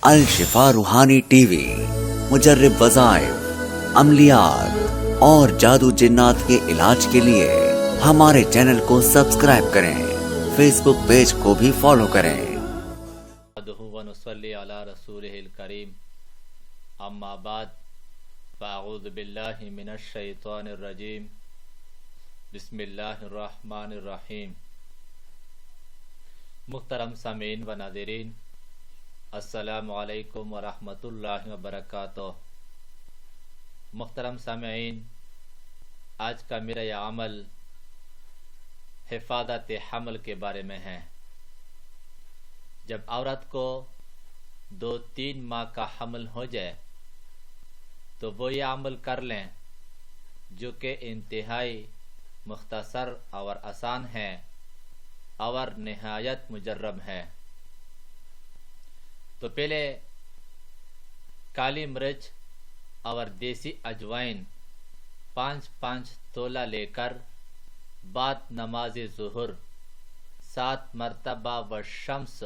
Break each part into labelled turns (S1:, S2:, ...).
S1: الشفا روحانی T V مجرب وظائف، عملیات اور جادو جنات کے علاج کے لیے ہمارے چینل کو سبسکرائب کریں، فیس بک پیج کو بھی فالو کریں۔
S2: ونصلی علی رسولہ الکریم، اما بعد، فاعوذ باللہ من الشیطان الرجیم، بسم اللہ الرحمن الرحیم۔ محترم سامعین و ناظرین، السلام علیکم ورحمۃ اللہ وبرکاتہ۔ محترم سامعین، آج کا میرا یہ عمل حفاظت حمل کے بارے میں ہے۔ جب عورت کو 2-3 ماہ کا حمل ہو جائے تو وہ یہ عمل کر لیں جو کہ انتہائی مختصر اور آسان ہے اور نہایت مجرب ہے۔ تو پہلے کالی مرچ اور دیسی اجوائن 5 تولہ لے کر بعد نماز ظہر 7 مرتبہ والشمس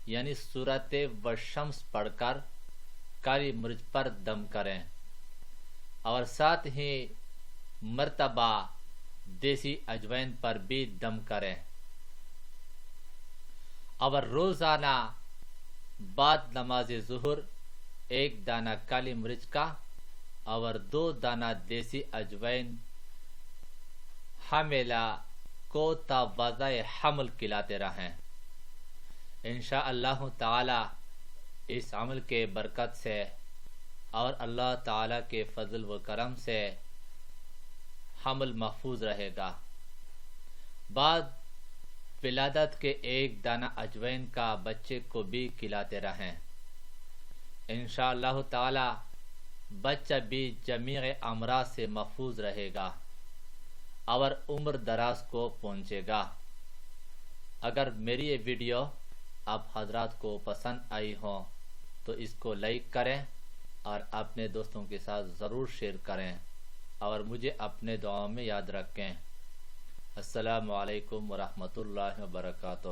S2: یعنی سورت والشمس پڑھ کر کالی مرچ پر دم کریں اور ساتھ ہی مرتبہ دیسی اجوائن پر بھی دم کریں، اور روزانہ بعد نماز ظہر 1 دانہ کالی مرچ کا اور 2 دانہ دیسی اجوائن حاملہ کو تا وضع حمل کھلاتے رہیں۔ انشاءاللہ تعالی اس عمل کے برکت سے اور اللہ تعالی کے فضل و کرم سے حمل محفوظ رہے گا۔ بعد ولادت کے 1 دانہ اجوائن کا بچے کو بھی کھلاتے رہیں۔ انشاءاللہ تعالی بچہ بھی جمیع امراض سے محفوظ رہے گا اور عمر دراز کو پہنچے گا۔ اگر میری یہ ویڈیو آپ حضرات کو پسند آئی ہو تو اس کو لائک کریں اور اپنے دوستوں کے ساتھ ضرور شیئر کریں اور مجھے اپنے دعاؤں میں یاد رکھیں۔ السلام علیکم ورحمۃ اللہ وبرکاتہ۔